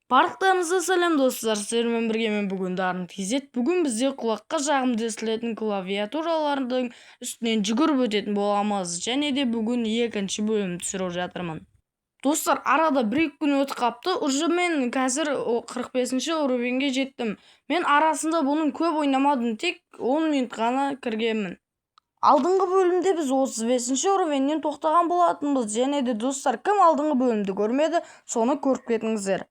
Барлықтарыңызға сәлем достар, сіздермен бірге мен бүгін Дарын Тизет. Бүгін бізде құлаққа жағымды естілетін клавиатуралардың үстінен жүгіріп өтетін боламыз. Және де бүгін екінші бөлім түсіріп жатырмын. Достар, арада 1-2 күн өтіп қапты. Уже мен қазір 45-ші уровеньге жеттім. Мен арасында бұның көп ойнамадым, тек 10 минут қана кіргенмін. Алдыңғы бөлімде біз 35-ші уровеньнен тоқтаған болатынбыз. Және де достар, кім алдыңғы бөлімді көрмеді, соны көріп кетіңіздер.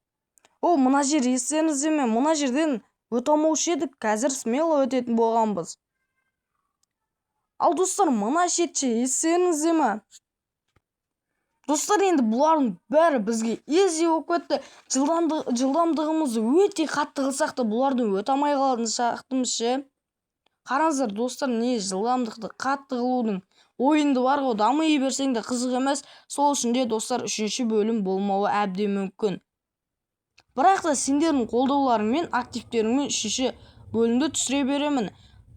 Мына жер естеріңізде ме? Мына жерден өте алмаушы едік, қазір смело өтетін болғанбыз. Ал достар, мына шетше естеріңізде ме? Достар, енді бұлардың бәрі бізге ези болып кетті. Жылдамдығымызды өте қатты қылсақ та бұларды өте алмай қалатын шақтымыз ше. Қараңыздар достар, не жылдамдықты қатты қылудың ойынды бар ғой, дамый берсең де қызық емес. Сол үшін де достар, 3-ші бөлім болмауы әбден мүмкін. Бірақ та сендердің қолдауларыңмен, активтеріңмен 3-ші бөлімді түсіре беремін.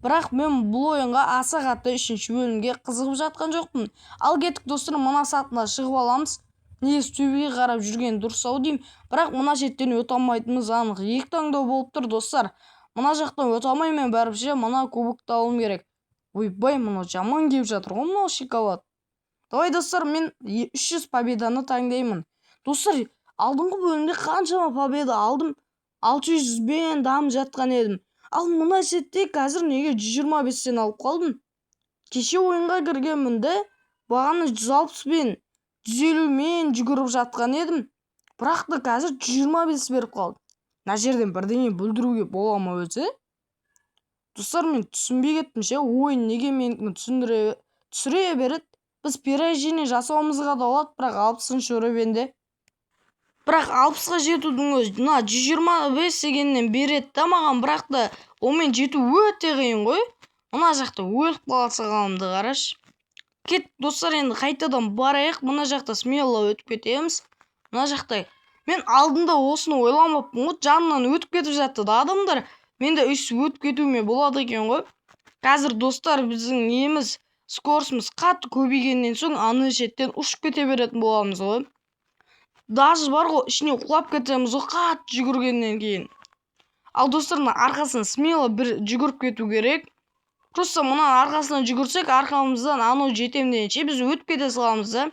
Бірақ мен бұл ойынға аса қатты 3-ші бөлімге қызығып жатқан жоқпын. Ал кеттік достар, мына сатына шығып аламыз. Негізі төбеге қарап жүрген дұрыс ау деймін. Бірақ мына жеттен өте алмайтынымыз анық. Екі таңдау болып тұр достар. Мына жақтан өте алмаймын бәрібірше, мына кубокты алуым керек. Ойбай, мына жаман келіп жатыр ғой мынау шоколад. Давай достар, мен 300 победаны таңдаймын. Достар, алдыңғы бөлімде қаншама победа алдым, 600-бен дамып жатқан едім. Ал мына сетте қазір неге 125-тен алып қалдым? Кеше ойынға кіргенмін де, бағаны 160-бен, 150-мен жүгіріп жатқан едім. Бірақ та қазір 125 беріп қалды. Мына жерден бірдеңе бүлдіруге бола ма өзі? Достар, мен түсінбей кеттім ше, ойын неге менікін түсіре береді. Біз пережение жасауымызға да болады, бірақ 60-шы уровеньде. Бірақ 60-ға жетудің өзі, 125 дегеннен береді да маған, бірақ та онымен жету өте қиын ғой. Мына жақта өліп қалса қалымды қараш. Кет достар, енді қайтадан барайық, мына жақта смело өтіп кетеміз. Мына жақта мен алдында осыны ойламаппын ғой, жанынан өтіп кетіп жатты да адамдар. Мен де өтіп кетуіме болады екен ғой. Қазір достар, біздің неміз скоросымыз қатты көбейгеннен соң аны шеттен ұшып кете беретін боламыз ғой. Даже бар ғой, ішіне құлап кетеміз ғой, қатты жүгіргеннен кейін. Ал достар, арқасынан смело бір жүгіріп кету керек. Просто мұна арқасынан жүгірсек, арқамыздан анау жетемденше біз өтіп кете саламыз да.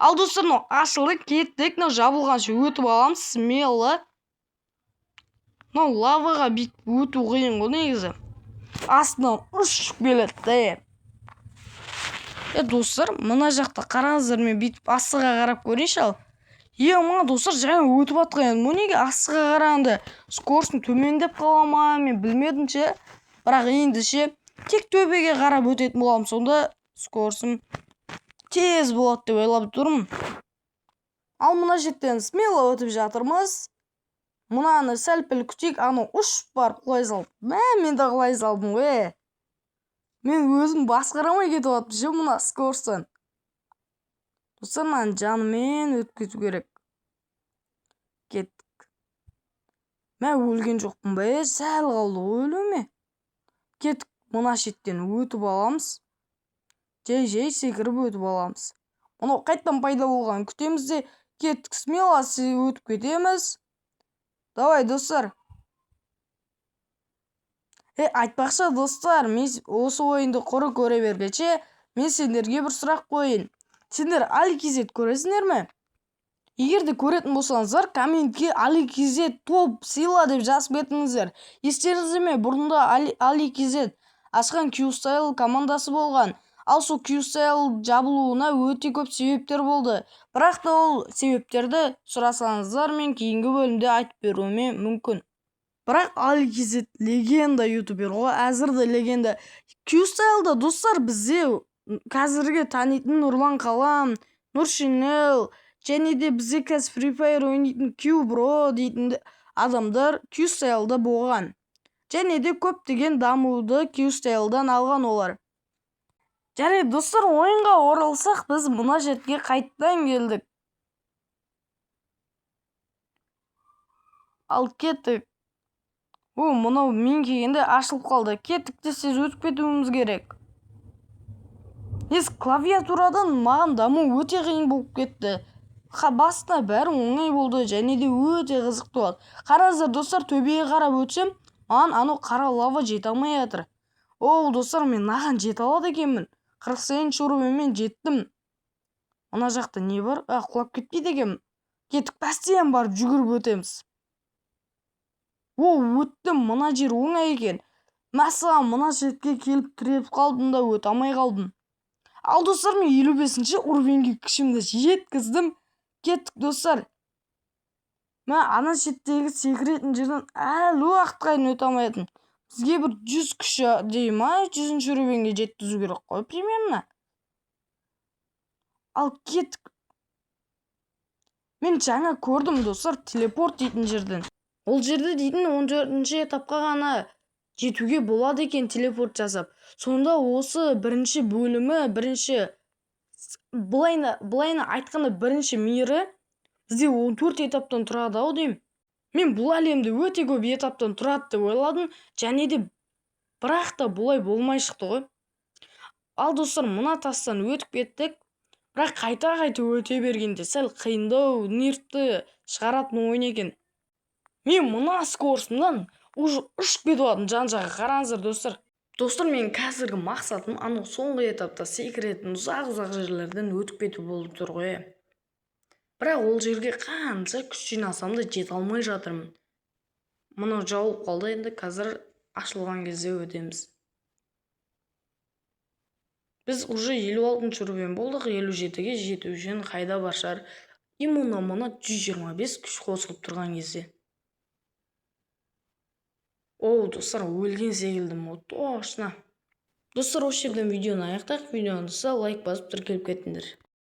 Ал достар, ашылды, кеттік, жабылғанша өтіп аламыз, смело. Лаваға бүйтіп өту қиын ғой негізі. Астынан ұшып келеді. Достар, мына жақта қараңыздар, мен бүйтіп астыға қарап көрейінші ал. Мына достар, жаңа өтіп атқан едім. Неге астыға қарағанда скоростың төмендеп қала ма, мен білмедім ше. Бірақ енді ше, тек төбеге қарап өтетін боламын, сонда скоростым тез болады деп ойлап тұрмын. Ал мына жеттен смело өтіп жатырмыз. Мынаны сәл-пәл күтейік, аны ұшып барып құлай салып. Мен де құлай салдым ғой. Мен өзім басқарамай кетіп атпын ше мына скоростан. Достар, мен жанымен өтіп кету керек. Кеттік. Мен өлген жоқпын ба? Сәл қалды өлуіме. Кеттік, мына шеттен өтіп аламыз. Жай секіріп өтіп аламыз. Мұны қайттан пайда болған күтеміз де, кеттік, смело өтіп кетеміз. Давай достар. Айтпақшы достар, мен осы ойынды құры көре бергенше, мен сендерге бір сұрақ қойын. Сендер Аликизет көресіңдер ме? Егер де көретін болсаңыздар, комментке Аликизет топ сыйла деп жазып кетіңіздер. Естеріңізде ме, бұрында Аликизет ашқан Q-Style командасы болған. Ал сол Q-Style жабылуына өте көп себептер болды. Бірақ та ол себептерді сұрасаңыздар, мен кейінгі бөлімде айтып беруіме мүмкін. Бірақ Аликизет легенда ютубер ғой, әзірді легенда. Q-Style'да достар, бізде қазірге танитын Нұрлан Қалам, Нұршинел, және де бізде қазір Free Fire ойнайтын Q-Bro дейтін адамдар Q-Style'да болған. Және де көптеген дамуды Q-Style'дан алған олар. Және достар, ойынға оралсақ, біз мына жетке қайттан келдік. Ал кеттік. Мұнау мен келгенде ашылып қалды. Кеттік те сіз өтіп кетуіміз керек. Клавиатурадан маған даму өте қиын болып кетті. басында бәрі оңай болды және де өте қызықты болды. Қараңыздар достар, төбеге қарап өтсем, маған анау қара лава жете алмай жатыр. Достар, мен маған жете алады екенмін. 48 уровеньмен жеттім. Мына жақта не бар? Құлап кетпейді екенмін. Кеттік, бәстен барып жүгіріп өтеміз. Өттім, мына жер оңай екен. Мәселен, мына жерге келіп тіреліп қалдым да өте алмай қалдым. Ал достар, мен 55-ші уровеньге күшімді жеткіздім. Кеттік достар. Мен ана шеттегі секіретін жерден әлі уақытқа дейін өте алмайтын. Бізге бір 100 күші дейм, 100-ші уровеньге жеткізу керек қой, примерно. Ал кеттік. Мен жаңа көрдім достар, телепорт дейтін жерден. Ол жерде дейтін 14-ші этапқа ғана жетуге болады екен телепорт жасап. Сонда осы бірінші бөлімі, былайына айтқанда бірінші мирі бізде 14 этаптан тұрады ау деймін. Мен бұл әлемде өте көп этаптан тұрады деп ойладым, және де бірақ та бұлай болмай шықты ғой. Ал достар, мына тастан өтіп кеттік. Бірақ қайта өте бергенде сәл қиындау нервті шығаратын ойын екен. Мен мына скоростымдан уже ұшып кетіп алдым жан-жаққа. Қараңыздар достар. Достар, мен қазіргі мақсатым анау соңғы этапта секіретін ұзақ жерлерден өтіп кету болып тұр ғой. Бірақ ол жерге қанша күш жинасам да жете алмай жатырмын. Мұны жауып қалды, енді қазір ашылған кезде өтеміз. Біз уже 56-ші уровень болдық, 57-ге жету үшін қайда бар шығар? Именно мұны 125 күш қосылып тұрған кезде. Достар, өлген секілдім, точно. Достар, осы жерден видеоны аяқтайық. Видеоны лайк басып тіркеліп кетіңдер.